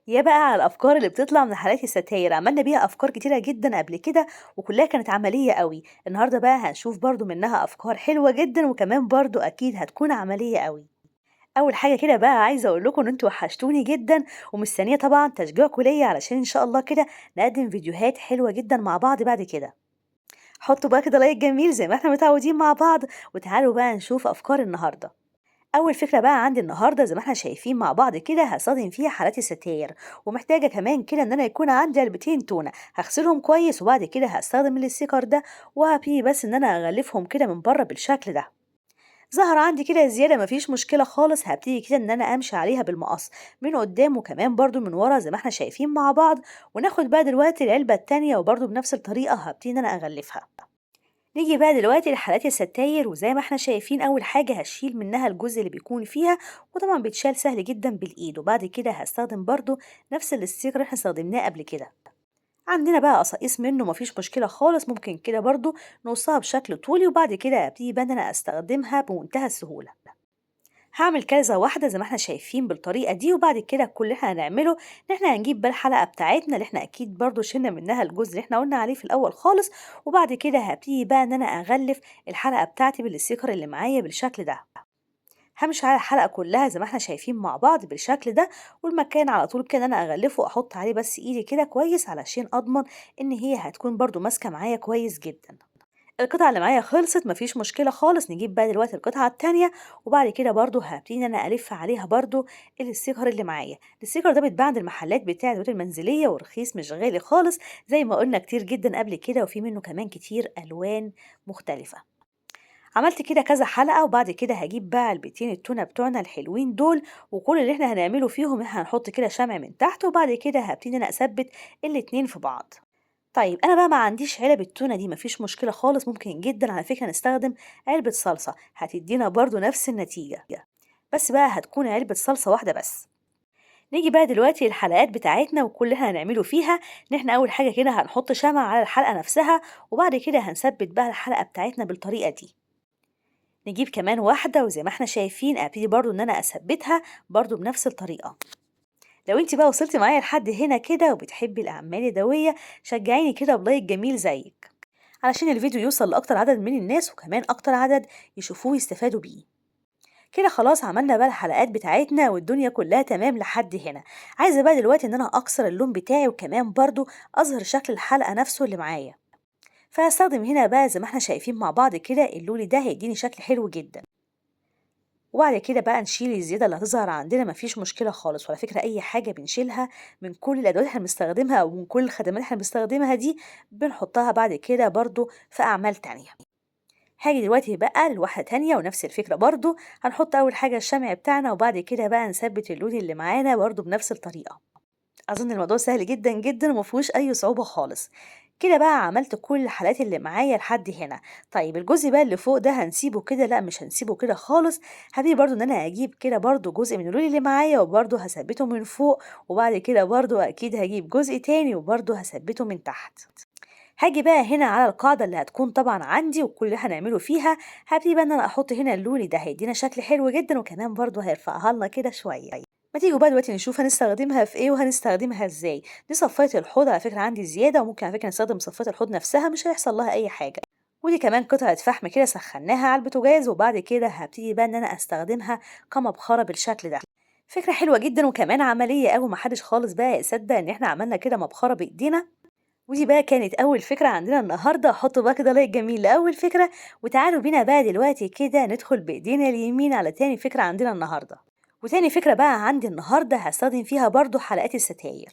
يا بقى على الأفكار اللي بتطلع من حالات الستاير، عملنا بيها أفكار كتيرة جدًا قبل كده، وكلها كانت عملية أوي. النهارده بقى هنشوف برضه منها أفكار حلوة جدًا، وكمان برضه أكيد هتكون عملية أوي. أول حاجة كده بقى عايزة أقول لكم إن أنتم وحشتوني جدًا، ومستنية طبعًا تشجيعكم ليّا علشان إن شاء الله كده نقدم فيديوهات حلوة جدًا مع بعض بعد كده. حطوا بقى كده لايك جميل زي ما إحنا متعودين مع بعض، وتعالوا بقى نشوف أفكار النهارده. أول فكرة بقى عندي النهاردة زي ما احنا شايفين مع بعض كده هستخدم فيها حالات الستاير، ومحتاجة كمان كده إن أنا يكون عندي علبتين تونة هغسلهم كويس، وبعد كده هستخدم الستيكر ده وهبتدي بس إن أنا أغلفهم كده من بره بالشكل ده. ظهر عندي كده زيادة مفيش مشكلة خالص، هبتدي كده إن أنا أمشي عليها بالمقص من قدام وكمان برضو من ورا زي ما احنا شايفين مع بعض. وناخد بقى دلوقتي العلبة التانية وبرضو بنفس الطريقة هبتدي إن أنا أغلفها. نيجي بقى دلوقتي لحالات الستاير، وزي ما احنا شايفين اول حاجة هشيل منها الجزء اللي بيكون فيها، وطبعا بيتشال سهل جدا بالايد. وبعد كده هستخدم برضو نفس الستيكر اللي احنا استخدمناه قبل كده. عندنا بقى قصاقيس منه مفيش مشكلة خالص، ممكن كده برضو نقصها بشكل طولي، وبعد كده ابتدي بقى ان انا استخدمها بمنتهى السهولة. هعمل كذا واحدة زي ما احنا شايفين بالطريقة دي، وبعد كده كل اللي احنا هنعمله ان احنا هنجيب بقى الحلقة بتاعتنا اللي احنا اكيد برضو شلنا منها الجزء اللي احنا قلنا عليه في الاول خالص. وبعد كده هبتدي بقى ان انا اغلف الحلقة بتاعتي بالستيكر اللي معايا بالشكل ده. همشي على الحلقة كلها زي ما احنا شايفين مع بعض بالشكل ده، والمكان على طول كده انا اغلفه واحط عليه بس ايدي كده كويس علشان اضمن ان هي هتكون برضو ماسكة معايا كويس جدا. القطعة اللي معايا خلصت مفيش مشكلة خالص، نجيب بقى دلوقتي القطعة التانية. وبعد كده برضو هبتدي ان انا الف عليها برضو الستيكر اللي معايا. الستيكر ده بيتباع عند المحلات بتاعة الادوات المنزلية ورخيص مش غالي خالص، زي ما قلنا كتير جدا قبل كده، وفي منه كمان كتير الوان مختلفة. عملت كده كذا حلقة، وبعد كده هجيب بقى علبتين التونة بتوعنا الحلوين دول، وكل اللي احنا هنعمله فيهم احنا هنحط كده شمع من تحت، وبعد كده هبتدي ان انا اثبت الاتنين في بعض. طيب أنا بقى ما عنديش علب التونة دي، ما فيش مشكلة خالص، ممكن جدًا على فكرة نستخدم علبة صلصة، هتدينا برضه نفس النتيجة، بس بقى هتكون علبة صلصة واحدة بس. نيجي بقى دلوقتي للحلقات بتاعتنا، وكل اللي إحنا هنعمله فيها إن إحنا أول حاجة كده هنحط شمع على الحلقة نفسها، وبعد كده هنثبت بقى الحلقة بتاعتنا بالطريقة دي. نجيب كمان واحدة وزي ما إحنا شايفين أبتدي برضه إن أنا أثبتها برضه بنفس الطريقة. لو انت بقى وصلتي معايا لحد هنا كده وبتحبي الأعمال اليدوية، شجعيني كده بلايك جميل زيك علشان الفيديو يوصل لأكتر عدد من الناس، وكمان أكتر عدد يشوفوه يستفادوا بيه. كده خلاص عملنا بقى الحلقات بتاعتنا والدنيا كلها تمام لحد هنا. عايزة بقى دلوقتي ان انا اكسر اللون بتاعي، وكمان برضو اظهر شكل الحلقة نفسه اللي معايا. فهستخدم هنا بقى زي ما احنا شايفين مع بعض كده اللولي ده هيديني شكل حلو جدا. وبعد كده بقى نشيل الزيادة اللي هتظهر عندنا، مفيش مشكلة خالص. وعلى فكرة أي حاجة بنشيلها من كل الأدوات اللي احنا بنستخدمها أو من كل الخدمات اللي احنا بنستخدمها دي بنحطها بعد كده برضو في أعمال تانية. هاجي دلوقتي بقى لواحدة تانية ونفس الفكرة برضو، هنحط أول حاجة الشمع بتاعنا، وبعد كده بقى نثبت اللون اللي معانا برضو بنفس الطريقة. أظن الموضوع سهل جدًا، جدًا، وما فيهوش أي صعوبة خالص. كده بقى عملت كل الحالات اللي معايا لحد هنا. طيب الجزء بقى اللي فوق ده هنسيبه كده؟ لأ مش هنسيبه كده خالص، هابتدي برضه إن أنا أجيب كده برضه جزء من اللون اللي معايا وبرضه هاثبته من فوق، وبعد كده برضه أكيد هاجيب جزء تاني وبرضه هاثبته من تحت. هاجي بقى هنا على القاعدة اللي هتكون طبعًا عندي وكل اللي هنعمله فيها، هابتدي بقى إن أنا أحط هنا اللولي ده هيدينا شكل حلو جدًا، وكمان برضه هيرفعها لنا كده شوية. ما تيجوا بقى دلوقتي نشوف هنستخدمها في إيه وهنستخدمها إزاي. دي صفاية الحوض على فكرة عندي زيادة، وممكن على فكرة نستخدم صفاية الحوض نفسها مش هيحصل لها أي حاجة. ودي كمان قطعة فحم كده سخناها على البوتاجاز، وبعد كده هبتدي بقى إن أنا أستخدمها كمبخرة بالشكل ده. فكرة حلوة جدا وكمان عملية أوي، محدش خالص بقى يصدق إن إحنا عملنا كده مبخرة بإيدينا. ودي بقى كانت أول فكرة عندنا النهاردة. حطوا بقى كده لايك جميل لأول فكرة، وتعالوا بينا بقى دلوقتي كده ندخل بإيدينا اليمين على تاني فكرة عندنا النهاردة. وتاني فكرة بقى عندي النهاردة هستخدم فيها برضو حلقات الستاير.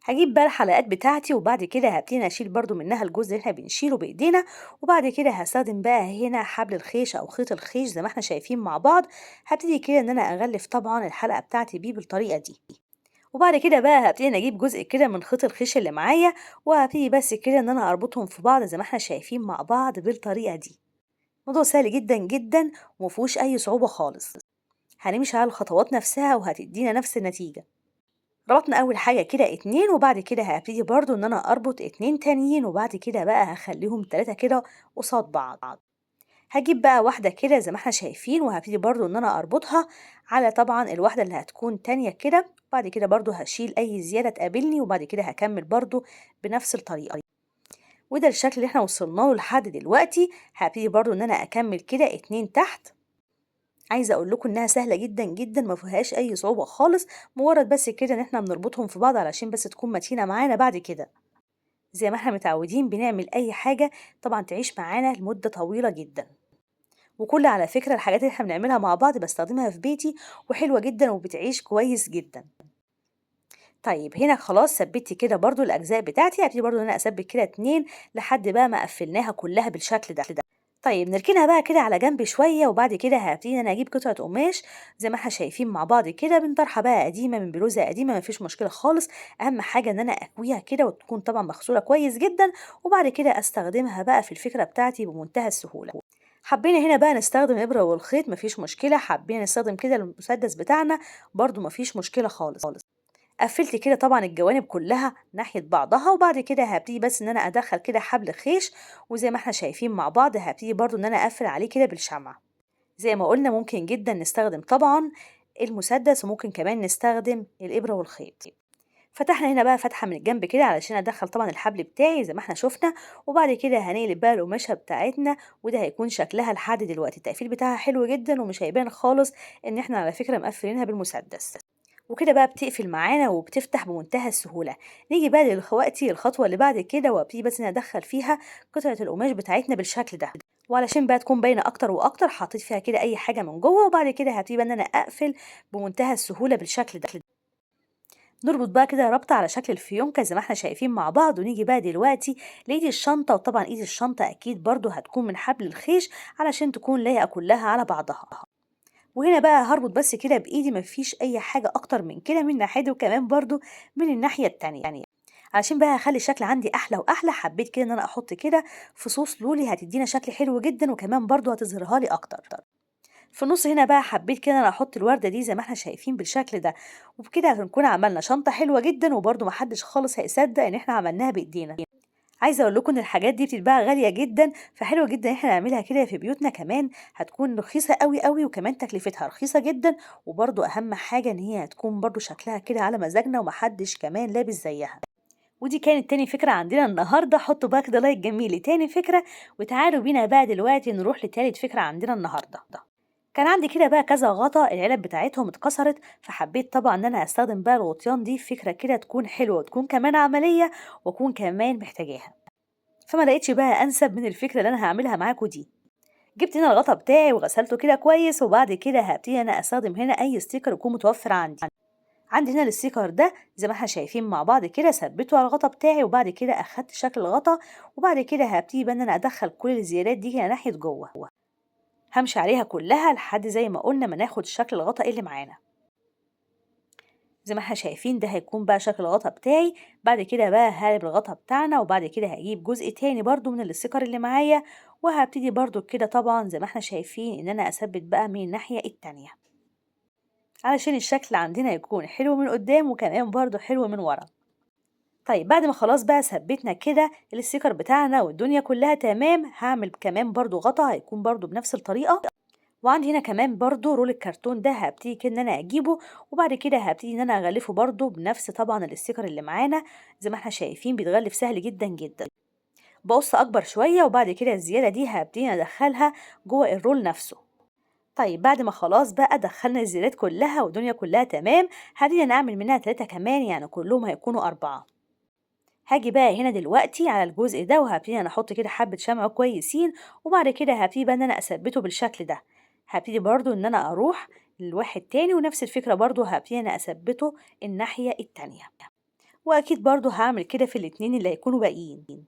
هجيب بقى الحلقات بتاعتي، وبعد كده هبتدي أشيل برضو منها الجزء اللي احنا بنشيله بإيدينا، وبعد كده هستخدم بقى هنا حبل الخيش أو خيط الخيش زي ما احنا شايفين مع بعض. هبتدي كده إن أنا أغلف طبعا الحلقة بتاعتي بيه بالطريقة دي. وبعد كده بقى هبتدي إن أجيب جزء كده من خيط الخيش اللي معايا، وهبتدي بس كده إن أنا أربطهم في بعض زي ما احنا شايفين مع بعض بالطريقة دي. موضوع سهل جدا جدا ومفيهوش أي صعوبة خالص. هنمشي على الخطوات نفسها وهتدينا نفس النتيجة. ربطنا أول حاجة كده اتنين، وبعد كده هبتدي برضو إن أنا أربط اتنين تانيين، وبعد كده بقى هخليهم تلاتة كده قصاد بعض. هجيب بقى واحدة كده زي ما احنا شايفين، وهبتدي برضو إن أنا أربطها على طبعا الواحدة اللي هتكون تانية كده، بعد كده برضو هشيل أي زيادة تقابلني، وبعد كده هكمل برضو بنفس الطريقة. وده الشكل اللي احنا وصلنا له لحد دلوقتي. هبتدي برضو ان انا اكمل كده 2 تحت. عايزه اقول لكم انها سهله جدا جدا، ما فيهاش اي صعوبه خالص، مجرد بس كده ان احنا بنربطهم في بعض علشان بس تكون متينه معانا بعد كده. زي ما احنا متعودين بنعمل اي حاجه طبعا تعيش معانا لمده طويله جدا. وكل على فكره الحاجات اللي احنا بنعملها مع بعض بستخدمها في بيتي وحلوه جدا وبتعيش كويس جدا. طيب هنا خلاص ثبتي كده برضو الاجزاء بتاعتي. هبتدي برضو ان انا اثبت كده 2 لحد بقى ما قفلناها كلها بالشكل ده. طيب نركنها بقى كده على جنب شويه، وبعد كده هبتدي ان انا اجيب قطعه قماش زي ما احنا شايفين مع بعض كده، من طرحه بقى قديمه، من بلوزه قديمه، مفيش مشكله خالص. اهم حاجه ان انا اكويها كده وتكون طبعا مغسوله كويس جدا، وبعد كده استخدمها بقى في الفكره بتاعتي بمنتهى السهوله. حبينا هنا بقى نستخدم الابره والخيط مفيش مشكله، حبينا نستخدم كده المسدس بتاعنا برضو مفيش مشكله خالص. قفلت كده طبعا الجوانب كلها ناحية بعضها، وبعد كده هبتدي بس ان انا ادخل كده حبل خيش، وزي ما احنا شايفين مع بعض هبتدي برضو ان انا اقفل عليه كده بالشمعة. زي ما قلنا ممكن جدا نستخدم طبعا المسدس، وممكن كمان نستخدم الابرة والخيط. فتحنا هنا بقى فتحة من الجنب كده علشان ادخل طبعا الحبل بتاعي زي ما احنا شفنا، وبعد كده هنقلب بقى القماشة بتاعتنا، وده هيكون شكلها لحد دلوقتي. التقفيل بتاعها حلو جدا ومش هيبان خالص ان احنا على فكرة مقفلينها بالمسدس، وكده بقى بتقفل معانا وبتفتح بمنتهى السهولة. نيجي بقى دلوقتي الخطوة اللي بعد كده، وابتدي بس اني ادخل فيها قطعة القماش بتاعتنا بالشكل ده، وعلشان بقى تكون باينة اكتر واكتر حطيت فيها كده اي حاجة من جوه، وبعد كده هبتدي بقى ان انا اقفل بمنتهى السهولة بالشكل ده. نربط بقى كده ربطة على شكل الفيونكة زي ما احنا شايفين مع بعض، ونيجي بقى دلوقتي لإيد الشنطة، وطبعا إيد الشنطة أكيد برضو هتكون من حبل الخيش علشان تكون لايقة كلها على بعضها. وهنا بقى هربط بس كده بايدي، مفيش اي حاجه اكتر من كده من ناحيتي وكمان برضو من الناحيه التانية يعني. علشان بقى اخلي الشكل عندي احلى واحلى، حبيت كده ان انا احط كده فصوص لولي هتدينا شكل حلو جدا، وكمان برضو هتظهرها لي اكتر. في النص هنا بقى حبيت كده ان انا احط الورده دي زي ما احنا شايفين بالشكل ده، وبكده هنكون عملنا شنطه حلوه جدا، وبرضو محدش خالص هيصدق ان احنا عملناها بايدينا. عايزه اقول لكم ان الحاجات دي بتتباع غاليه جدا، فحلو جدا ان احنا نعملها كده في بيوتنا، كمان هتكون رخيصه قوي قوي، وكمان تكلفتها رخيصه جدا، وبرضو اهم حاجه ان هي هتكون برضو شكلها كده على مزاجنا ومحدش كمان لابس زيها. ودي كانت تاني فكره عندنا النهارده. حطوا بقى كده لايك جميل لتاني فكره، وتعالوا بينا بقى دلوقتي نروح لتالت فكره عندنا النهارده. كان عندي كده بقى كذا غطا العلب بتاعتهم اتكسرت، فحبيت طبعا ان انا استخدم بقى الغطيان دي في فكره كده تكون حلوه وتكون كمان عمليه واكون كمان محتاجاها. فما لقيتش بقى انسب من الفكره اللي انا هعملها معاكم دي. جبت هنا الغطا بتاعي وغسلته كده كويس، وبعد كده هبتدي انا استخدم هنا اي ستيكر يكون متوفر عندي هنا الستيكر ده زي ما احنا شايفين مع بعض كده، ثبته على الغطا بتاعي، وبعد كده اخدت شكل الغطا، وبعد كده هبتدي بقى ان انا ادخل كل الزيادات دي كده ناحيه جوه، همشي عليها كلها لحد زي ما قلنا ما ناخد شكل الغطا اللي معانا. زي ما احنا شايفين ده هيكون بقى شكل الغطا بتاعي. بعد كده بقى هقلب الغطا بتاعنا، وبعد كده هجيب جزء تاني برضو من الستيكر اللي معايا، وهبتدي برضو كده طبعا زي ما احنا شايفين ان انا اثبت بقى من الناحية التانية علشان الشكل عندنا يكون حلو من قدام وكمان برضو حلو من ورا. طيب بعد ما خلاص بقى ثبتنا كده الستيكر بتاعنا والدنيا كلها تمام، هعمل كمان برضو غطا هيكون برضو بنفس الطريقة. وعندي هنا كمان برضو رول الكرتون ده هبتدي كده ان انا اجيبه، وبعد كده هبتدي ان انا اغلفه برضو بنفس طبعا الستيكر اللي معانا. زي ما احنا شايفين بيتغلف سهل جدا جدا. بقص اكبر شويه، وبعد كده الزياده دي هبتدي ادخلها جوه الرول نفسه. طيب بعد ما خلاص بقى دخلنا الزيادات كلها والدنيا كلها تمام، هبتدي انا اعمل منها 3 كمان، يعني كلهم هيكونوا 4. هاجي بقى هنا دلوقتي على الجزء ده، وهبتدي انا احط كده حبه شمع كويسين، وبعد كده هبتدي بقى ان انا اثبته بالشكل ده. هبتدي برضو ان انا اروح لواحد تاني ونفس الفكره برضو هبتدي انا اثبته الناحيه التانيه، واكيد برضو هعمل كده في الاتنين اللي هيكونوا باقيين.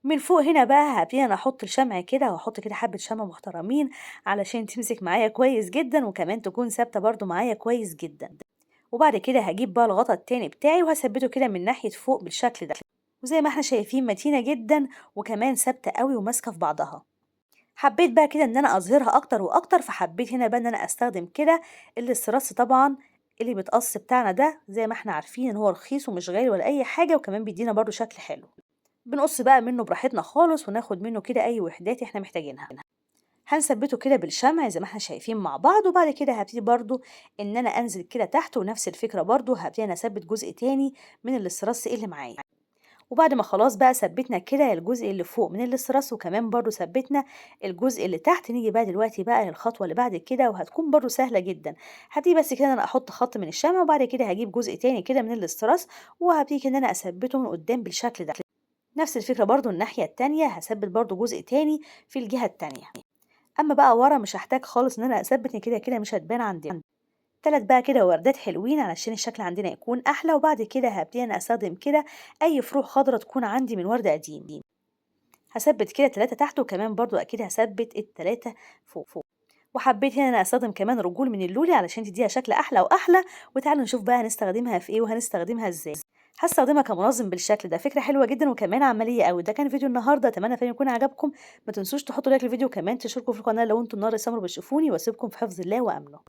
من فوق هنا بقى هبتدي انا احط الشمع كده، واحط كده حبه شمع محترمين علشان تمسك معايا كويس جدا، وكمان تكون ثابته برضو معايا كويس جدا. وبعد كده هجيب بقى الغطا التاني بتاعي وهثبته كده من ناحيه فوق بالشكل ده، وزي ما احنا شايفين متينة جدا وكمان ثابتة قوي وماسكة في بعضها. حبيت بقى كده ان انا اظهرها اكتر واكتر، فحبيت هنا بقى ان انا استخدم كده الاسترس طبعا اللي بتقص بتاعنا ده، زي ما احنا عارفين ان هو رخيص ومش غالي ولا اي حاجة، وكمان بيدينا برضو شكل حلو. بنقص بقى منه براحتنا خالص وناخد منه كده اي وحدات احنا محتاجينها. هنثبته كده بالشمع زي ما إحنا شايفين مع بعض، وبعد كده هابتدي برضه إن أنا أنزل كده تحت، ونفس الفكرة برضه هابتدي أنا أثبت جزء تاني من الاستراس اللي معايا. وبعد ما خلاص بقى ثبّتنا كده الجزء اللي فوق من الاستراس وكمان برضه ثبّتنا الجزء اللي تحت، نيجي بقى دلوقتي بقى للخطوة اللي بعد كده وهتكون برضه سهلة جدًا. هابتدي بس كده إن أنا أحط خط من الشمع، وبعد كده هاجيب جزء تاني كده من الاستراس وهابتدي كده إن أنا أثبّته من قدّام بالشكل ده. نفس الفكرة برضه الناحية التانية هاثبّت برضه جزء تاني في الجهة التانية. أمّا بقى ورا مش هاحتاج خالص إن أنا أثبّت، إن كده مش هتبان عندنا. 3 بقى كده وردات حلوين علشان الشكل عندنا يكون أحلى، وبعد كده هابتدي أنا أستخدم كده أي فروع خضرا تكون عندي من ورد قديم. هاثبّت كده 3 تحت، وكمان برضه أكيد هاثبّت ال3 فوق. وحبيت هنا أنا أستخدم كمان رجول من اللولي علشان تدّيها شكل أحلى وأحلى. وتعالوا نشوف بقى هنستخدمها في إيه وهنستخدمها إزاي. هاستخدمها كمنظم بالشكل ده، فكرة حلوة جدًا وكمان عملية أوي. ده كان فيديو النهارده، أتمنى فعلًا يكون عجبكم. ما تنسوش تحطوا لايك للفيديو وكمان تشتركوا في القناة لو أنتم من أول مرة بتشوفوني، واسيبكم في حفظ الله وأمنه.